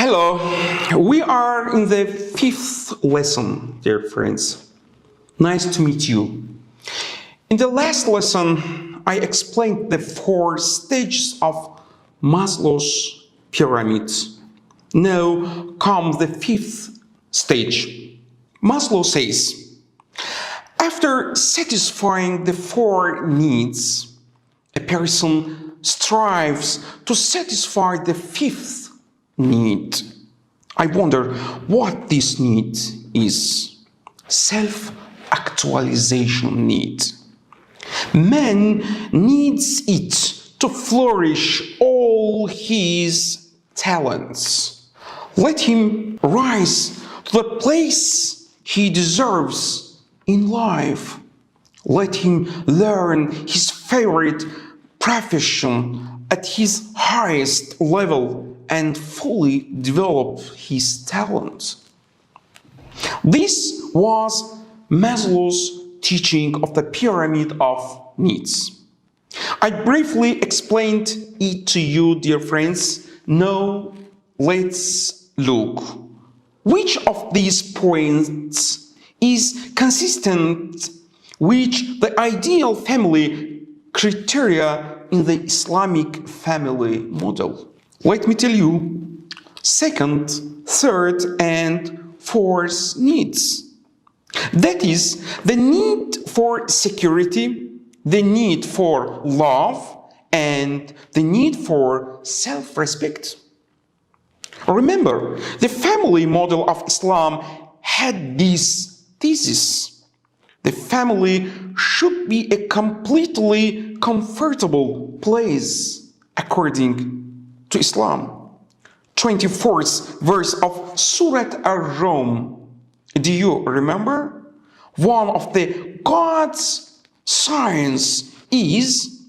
Hello, we are in the 5th lesson, dear friends. Nice to meet you. In the last lesson, I explained the 4 stages of Maslow's pyramid. Now comes the 5th stage. Maslow says, after satisfying the 4 needs, a person strives to satisfy the 5th need. I wonder what this need is. Self-actualization need. Man needs it to flourish all his talents. Let him rise to the place he deserves in life. Let him learn his favorite profession at his highest level and fully develop his talent. This was Maslow's teaching of the pyramid of needs. I briefly explained it to you, dear friends. Now let's look. Which of these points is consistent with the ideal family criteria in the Islamic family model? Let me tell you, 2nd, 3rd, and 4th needs. That is, the need for security, the need for love, and the need for self-respect. Remember, the family model of Islam had this thesis. The family should be a completely comfortable place according to Islam. 24th verse of Surah Ar-Rum. Do you remember? One of the God's signs is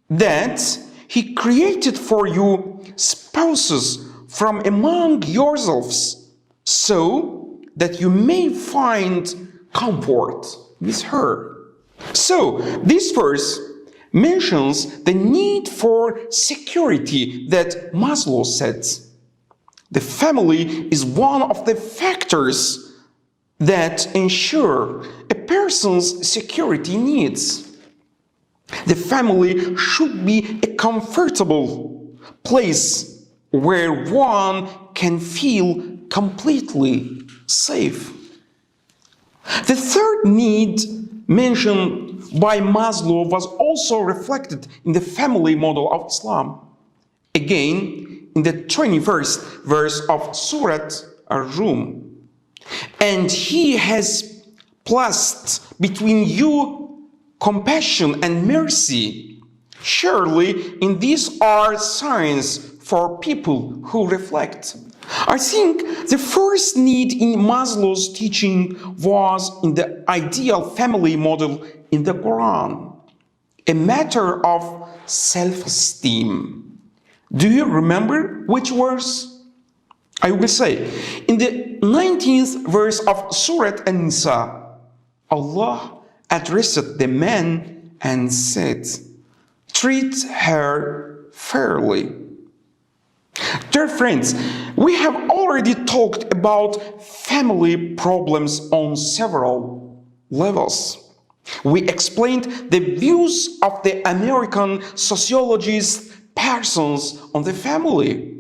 that He created for you spouses from among yourselves so that you may find comfort with her. So, this verse mentions the need for security that Maslow said. The family is one of the factors that ensure a person's security needs. The family should be a comfortable place where one can feel completely safe. The 3rd need mentioned by Maslow was also reflected in the family model of Islam. Again, in the 21st verse of Surah Ar-Rum. And He has placed between you compassion and mercy. Surely, in these are signs for people who reflect. I think the first need in Maslow's teaching was in the ideal family model in the Quran, a matter of self-esteem. Do you remember which verse? I will say, in the 19th verse of Surah An-Nisa, Allah addressed the man and said, treat her fairly. Dear friends, we have already talked about family problems on several levels. We explained the views of the American sociologist Parsons on the family.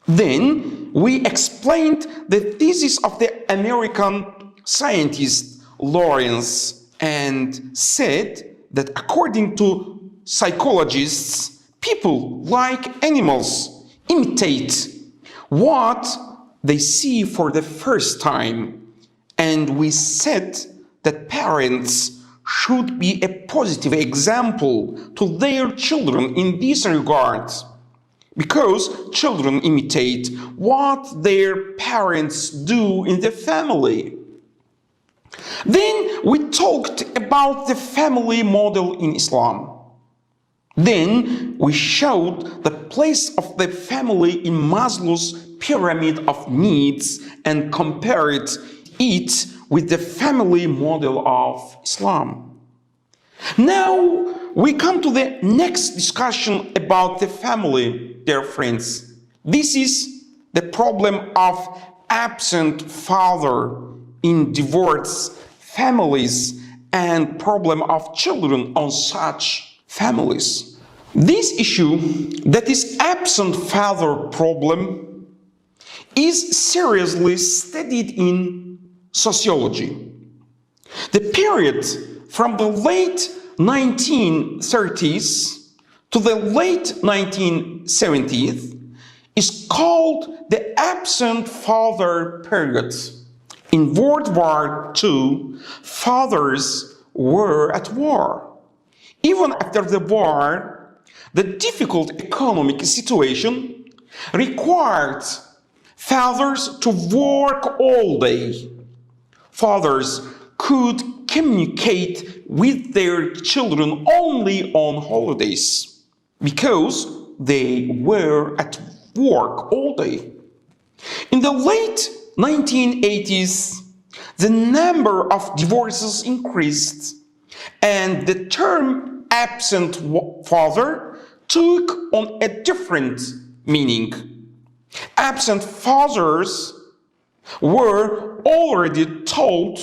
Then we explained the thesis of the American scientist Lawrence and said that according to psychologists, people, like animals, imitate what they see for the first time. And we said that parents should be a positive example to their children in this regard, because children imitate what their parents do in the family. Then we talked about the family model in Islam. Then we showed the place of the family in Maslow's pyramid of needs and compared it with the family model of Islam. Now we come to the next discussion about the family, dear friends. This is the problem of absent father in divorced families and problem of children on such families. This issue, that is absent father problem, is seriously studied in sociology. The period from the late 1930s to the late 1970s is called the absent father period. In World War II, fathers were at war. Even after the war, the difficult economic situation required fathers to work all day. Fathers could communicate with their children only on holidays because they were at work all day. In the late 1980s, the number of divorces increased, and the term absent father took on a different meaning. Absent fathers were already told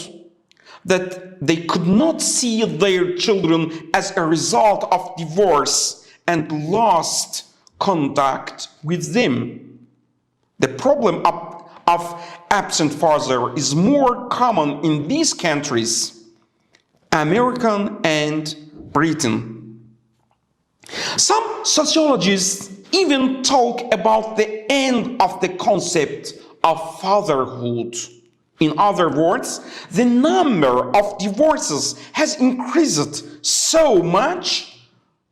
that they could not see their children as a result of divorce and lost contact with them. The problem of absent father is more common in these countries, America and Britain. Some sociologists even talk about the end of the concept of fatherhood. In other words, the number of divorces has increased so much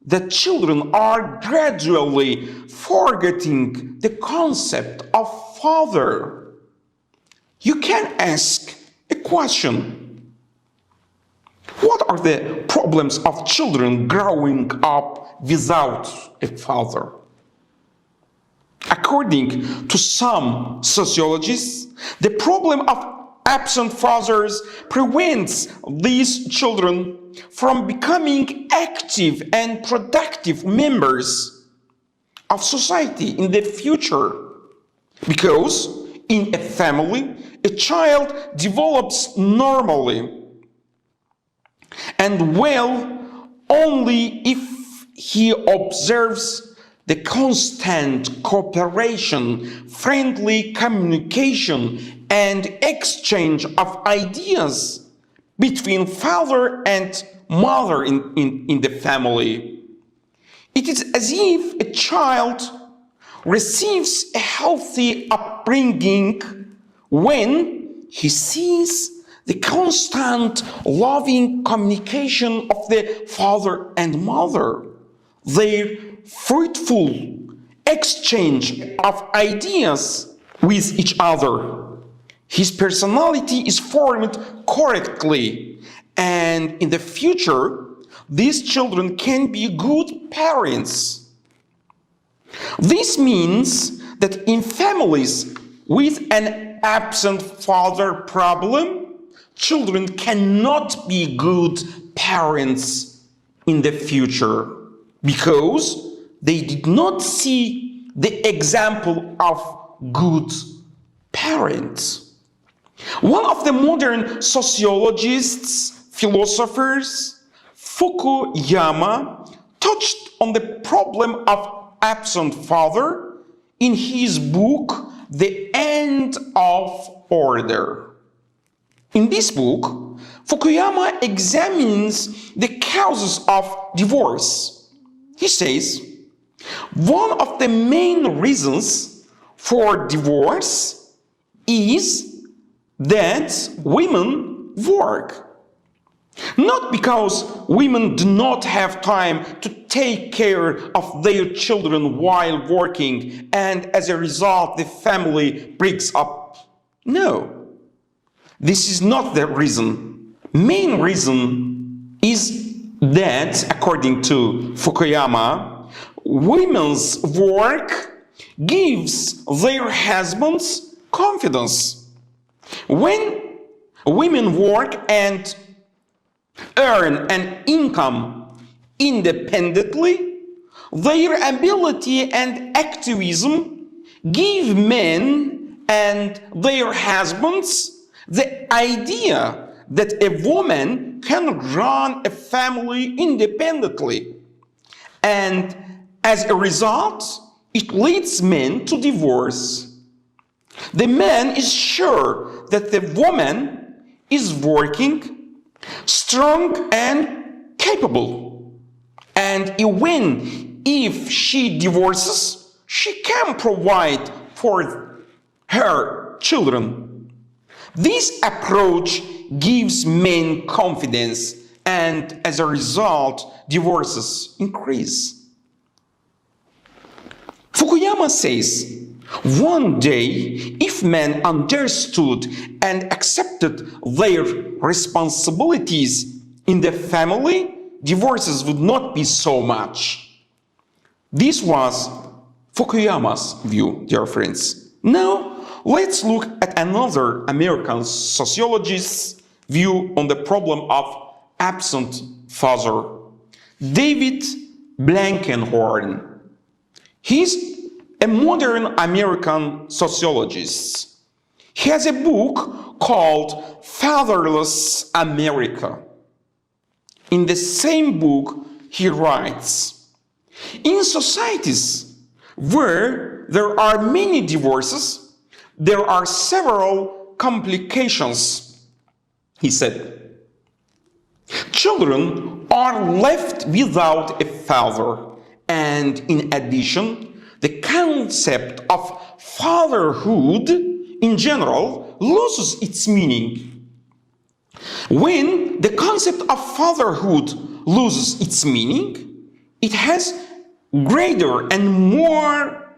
that children are gradually forgetting the concept of father. You can ask a question. What are the problems of children growing up without a father? According to some sociologists, the problem of absent fathers prevents these children from becoming active and productive members of society in the future. Because in a family, a child develops normally and well only if he observes the constant cooperation, friendly communication, and exchange of ideas between father and mother in the family. It is as if a child receives a healthy upbringing when he sees the constant loving communication of the father and mother, their fruitful exchange of ideas with each other. His personality is formed correctly, and in the future, these children can be good parents. This means that in families with an absent father problem, children cannot be good parents in the future because they did not see the example of good parents. One of the modern sociologists, philosophers, Fukuyama, touched on the problem of absent father in his book, The End of Order. In this book, Fukuyama examines the causes of divorce. He says, one of the main reasons for divorce is that women work. Not because women do not have time to take care of their children while working and as a result the family breaks up. No, this is not the reason. Main reason is that, according to Fukuyama, women's work gives their husbands confidence. When women work and earn an income independently, their ability and activism give men and their husbands the idea that a woman can run a family independently. And as a result, it leads men to divorce. The man is sure that the woman is working, strong and capable. And even if she divorces, she can provide for her children. This approach gives men confidence, and as a result, divorces increase. Fukuyama says, one day, if men understood and accepted their responsibilities in the family, divorces would not be so much. This was Fukuyama's view, dear friends. Now, let's look at another American sociologist's view on the problem of absent father, David Blankenhorn. He's a modern American sociologist. He has a book called Fatherless America. In the same book, he writes, in societies where there are many divorces, there are several complications, he said. Children are left without a father, and in addition, the concept of fatherhood in general loses its meaning. When the concept of fatherhood loses its meaning, it has greater and more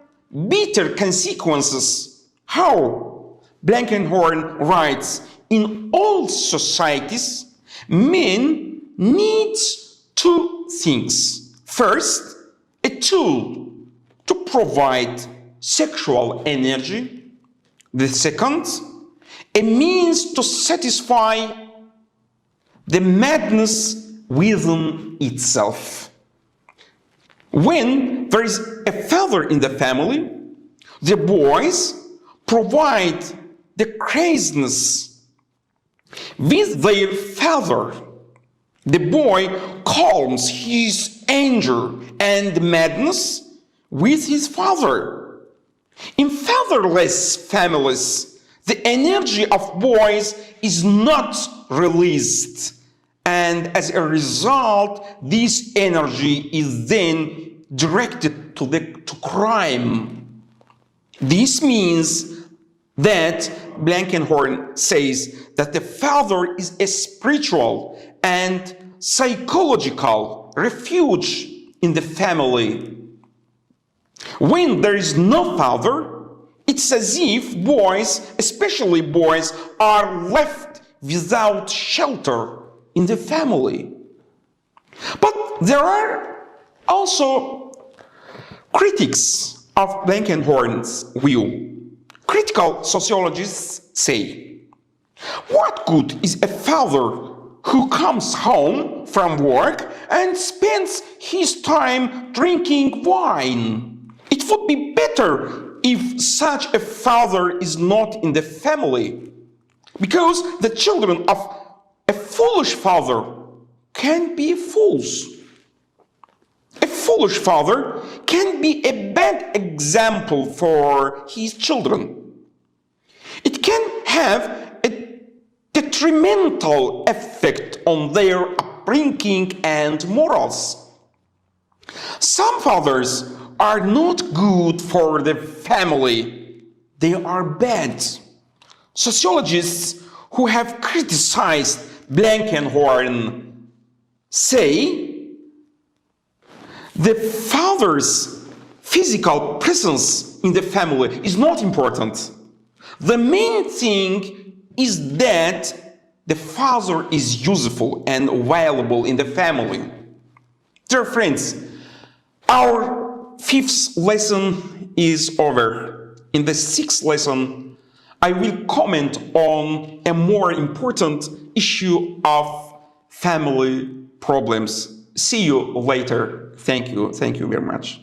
bitter consequences. How? Blankenhorn writes, in all societies, men need two things. First, a tool to provide sexual energy. The second, a means to satisfy the madness within itself. When there is a father in the family, the boys provide the craziness with their father. The boy calms his anger and madness with his father. In fatherless families, the energy of boys is not released, and as a result, this energy is then directed to crime. This means that Blankenhorn says that the father is a spiritual and psychological refuge in the family. When there is no father, it's as if boys, especially boys, are left without shelter in the family. But there are also critics of Blankenhorn's view. Critical sociologists say, what good is a father who comes home from work and spends his time drinking wine? It would be better if such a father is not in the family, because the children of a foolish father can be fools. A foolish father can be a bad example for his children. It can have a detrimental effect on their upbringing and morals. Some fathers are not good for the family. They are bad. Sociologists who have criticized Blankenhorn say the father's physical presence in the family is not important. The main thing is that the father is useful and valuable in the family. Dear friends, our fifth lesson is over. In the sixth lesson, I will comment on a more important issue of family problems. See you later. Thank you. Thank you very much.